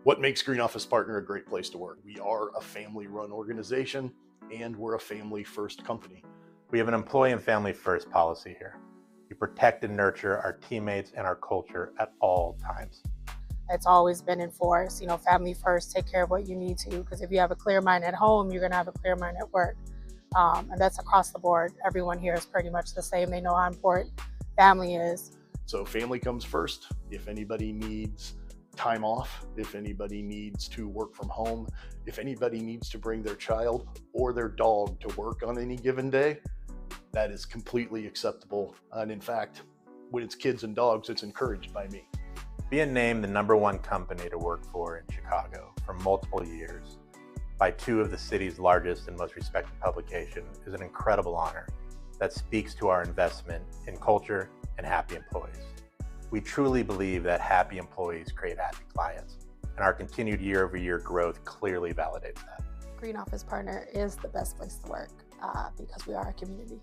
What makes Green Office Partner a great place to work? We are a family-run organization, and we're a family-first company. We have an employee and family-first policy here. We protect and nurture our teammates and our culture at all times. It's always been enforced, family first, take care of what you need to, because if you have a clear mind at home, you're going to have a clear mind at work. And that's across the board. Everyone here is pretty much the same. They know how important family is. So family comes first. If anybody needs time off, if anybody needs to work from home, if anybody needs to bring their child or their dog to work on any given day, that is completely acceptable. And in fact, when it's kids and dogs, it's encouraged by me. Being named the #1 company to work for in Chicago for multiple years by 2 of the city's largest and most respected publications is an incredible honor that speaks to our investment in culture and happy employees. We truly believe that happy employees create happy clients, and our continued year-over-year growth clearly validates that. Green Office Partner is the best place to work because we are a community.